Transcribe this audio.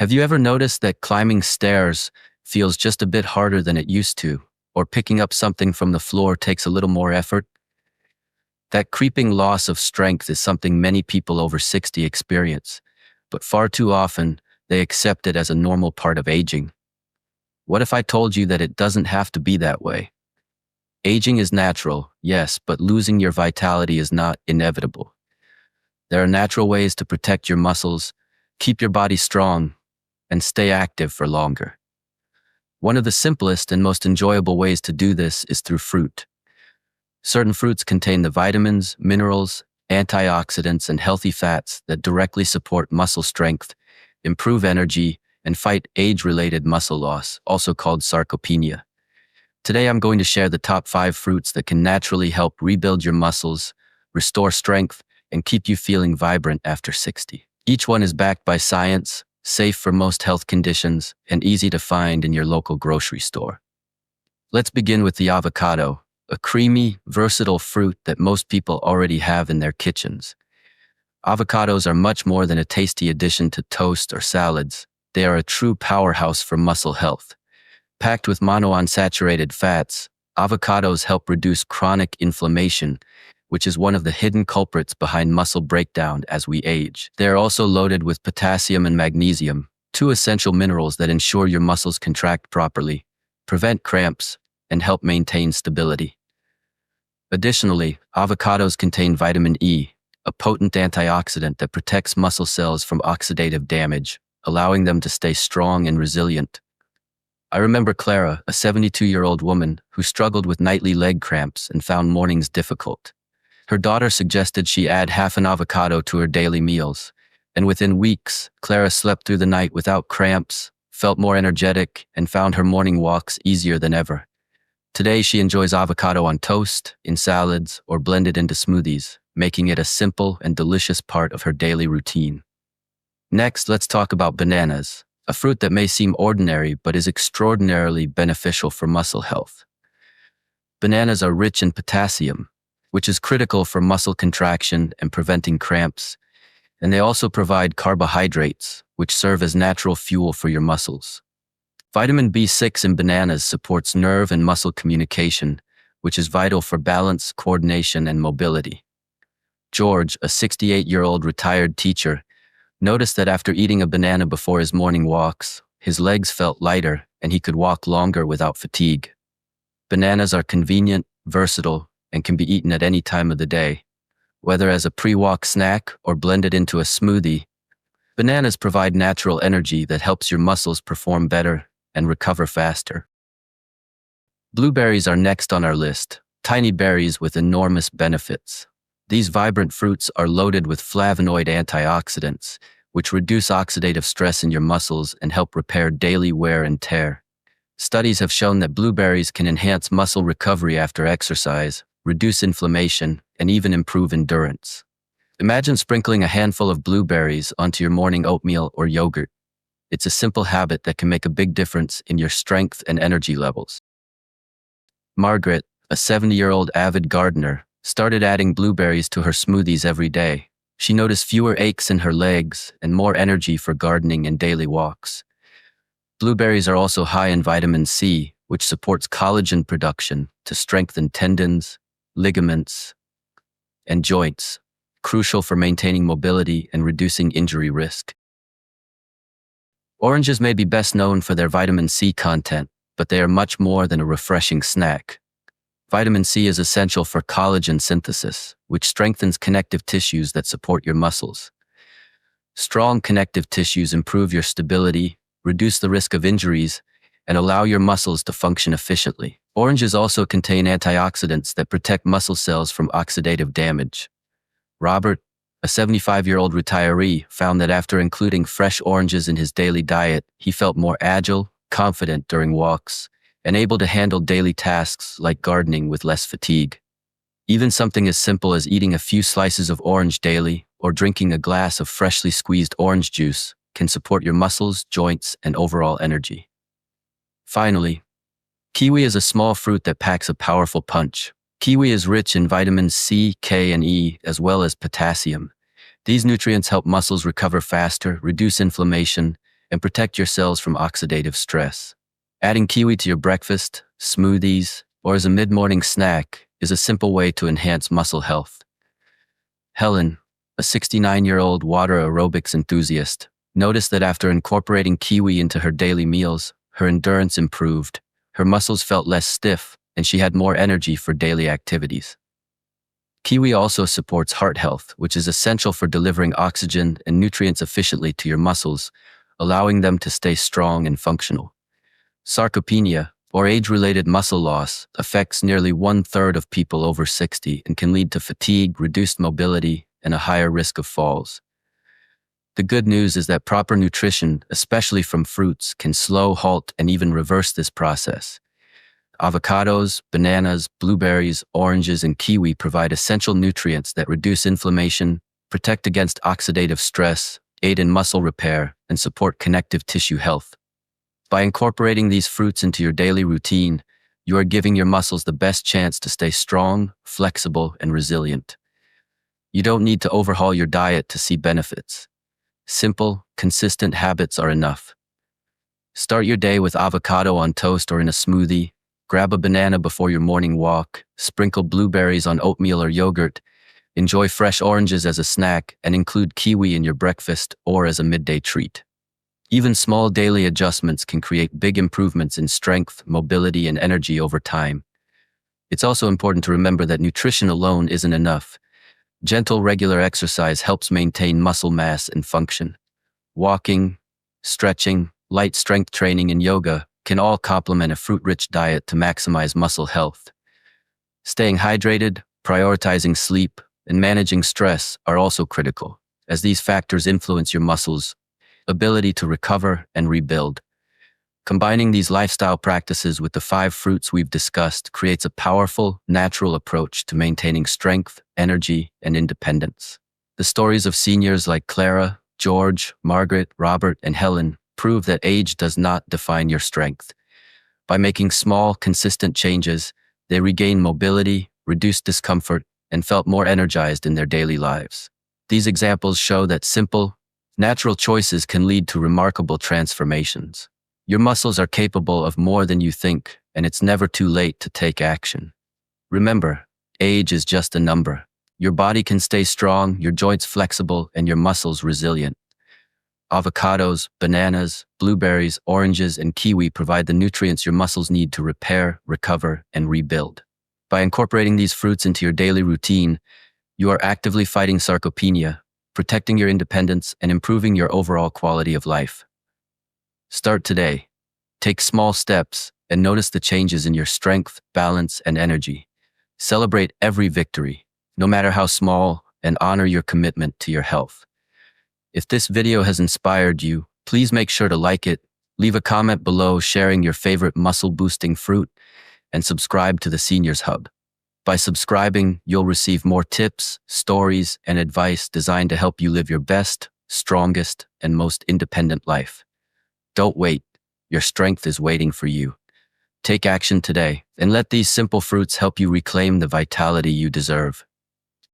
Have you ever noticed that climbing stairs feels just a bit harder than it used to, or picking up something from the floor takes a little more effort? That creeping loss of strength is something many people over 60 experience, but far too often they accept it as a normal part of aging. What if I told you that it doesn't have to be that way? Aging is natural, yes, but losing your vitality is not inevitable. There are natural ways to protect your muscles, keep your body strong, and stay active for longer. One of the simplest and most enjoyable ways to do this is through fruit. Certain fruits contain the vitamins, minerals, antioxidants, and healthy fats that directly support muscle strength, improve energy, and fight age-related muscle loss, also called sarcopenia. Today I'm going to share the top 5 fruits that can naturally help rebuild your muscles, restore strength, and keep you feeling vibrant after 60. Each one is backed by science, safe for most health conditions, and easy to find in your local grocery store. Let's begin with the avocado, a creamy, versatile fruit that most people already have in their kitchens. Avocados are much more than a tasty addition to toast or salads. They are a true powerhouse for muscle health. Packed with monounsaturated fats, avocados help reduce chronic inflammation, which is one of the hidden culprits behind muscle breakdown as we age. They are also loaded with potassium and magnesium, two essential minerals that ensure your muscles contract properly, prevent cramps, and help maintain stability. Additionally, avocados contain vitamin E, a potent antioxidant that protects muscle cells from oxidative damage, allowing them to stay strong and resilient. I remember Clara, a 72-year-old woman who struggled with nightly leg cramps and found mornings difficult. Her daughter suggested she add half an avocado to her daily meals, and within weeks, Clara slept through the night without cramps, felt more energetic, and found her morning walks easier than ever. Today, she enjoys avocado on toast, in salads, or blended into smoothies, making it a simple and delicious part of her daily routine. Next, let's talk about bananas, a fruit that may seem ordinary but is extraordinarily beneficial for muscle health. Bananas are rich in potassium, which is critical for muscle contraction and preventing cramps, and they also provide carbohydrates, which serve as natural fuel for your muscles. Vitamin B6 in bananas supports nerve and muscle communication, which is vital for balance, coordination, and mobility. George, a 68-year-old retired teacher, noticed that after eating a banana before his morning walks, his legs felt lighter and he could walk longer without fatigue. Bananas are convenient, versatile, and can be eaten at any time of the day. Whether as a pre-walk snack or blended into a smoothie, bananas provide natural energy that helps your muscles perform better and recover faster. Blueberries are next on our list, tiny berries with enormous benefits. These vibrant fruits are loaded with flavonoid antioxidants, which reduce oxidative stress in your muscles and help repair daily wear and tear. Studies have shown that blueberries can enhance muscle recovery after exercise, reduce inflammation, and even improve endurance. Imagine sprinkling a handful of blueberries onto your morning oatmeal or yogurt. It's a simple habit that can make a big difference in your strength and energy levels. Margaret, a 70-year-old avid gardener, started adding blueberries to her smoothies every day. She noticed fewer aches in her legs and more energy for gardening and daily walks. Blueberries are also high in vitamin C, which supports collagen production to strengthen tendons, ligaments, and joints, crucial for maintaining mobility and reducing injury risk. Oranges may be best known for their vitamin C content, but they are much more than a refreshing snack. Vitamin C is essential for collagen synthesis, which strengthens connective tissues that support your muscles. Strong connective tissues improve your stability, reduce the risk of injuries, and allow your muscles to function efficiently. Oranges also contain antioxidants that protect muscle cells from oxidative damage. Robert, a 75-year-old retiree, found that after including fresh oranges in his daily diet, he felt more agile, confident during walks, and able to handle daily tasks like gardening with less fatigue. Even something as simple as eating a few slices of orange daily or drinking a glass of freshly squeezed orange juice can support your muscles, joints, and overall energy. Finally, kiwi is a small fruit that packs a powerful punch. Kiwi is rich in vitamins C, K, and E, as well as potassium. These nutrients help muscles recover faster, reduce inflammation, and protect your cells from oxidative stress. Adding kiwi to your breakfast, smoothies, or as a mid-morning snack is a simple way to enhance muscle health. Helen, a 69-year-old water aerobics enthusiast, noticed that after incorporating kiwi into her daily meals, her endurance improved, her muscles felt less stiff, and she had more energy for daily activities. Kiwi also supports heart health, which is essential for delivering oxygen and nutrients efficiently to your muscles, allowing them to stay strong and functional. Sarcopenia, or age-related muscle loss, affects nearly 1/3 of people over 60 and can lead to fatigue, reduced mobility, and a higher risk of falls. The good news is that proper nutrition, especially from fruits, can slow, halt, and even reverse this process. Avocados, bananas, blueberries, oranges, and kiwi provide essential nutrients that reduce inflammation, protect against oxidative stress, aid in muscle repair, and support connective tissue health. By incorporating these fruits into your daily routine, you are giving your muscles the best chance to stay strong, flexible, and resilient. You don't need to overhaul your diet to see benefits. Simple, consistent habits are enough. Start your day with avocado on toast or in a smoothie. Grab a banana before your morning walk. Sprinkle blueberries on oatmeal or yogurt. Enjoy fresh oranges as a snack and include kiwi in your breakfast or as a midday treat. Even small daily adjustments can create big improvements in strength, mobility, and energy over time. It's also important to remember that nutrition alone isn't enough. Gentle, regular exercise helps maintain muscle mass and function. Walking, stretching, light strength training, and yoga can all complement a fruit-rich diet to maximize muscle health. Staying hydrated, prioritizing sleep, and managing stress are also critical, as these factors influence your muscles' ability to recover and rebuild. Combining these lifestyle practices with the 5 fruits we've discussed creates a powerful, natural approach to maintaining strength, energy, and independence. The stories of seniors like Clara, George, Margaret, Robert, and Helen prove that age does not define your strength. By making small, consistent changes, they regain mobility, reduced discomfort, and felt more energized in their daily lives. These examples show that simple, natural choices can lead to remarkable transformations. Your muscles are capable of more than you think, and it's never too late to take action. Remember, age is just a number. Your body can stay strong, your joints flexible, and your muscles resilient. Avocados, bananas, blueberries, oranges, and kiwi provide the nutrients your muscles need to repair, recover, and rebuild. By incorporating these fruits into your daily routine, you are actively fighting sarcopenia, protecting your independence, and improving your overall quality of life. Start today. Take small steps and notice the changes in your strength, balance, and energy. Celebrate every victory, no matter how small, and honor your commitment to your health. If this video has inspired you, please make sure to like it, leave a comment below sharing your favorite muscle-boosting fruit, and subscribe to the Seniors Hub. By subscribing, you'll receive more tips, stories, and advice designed to help you live your best, strongest, and most independent life. Don't wait. Your strength is waiting for you. Take action today, and let these simple fruits help you reclaim the vitality you deserve.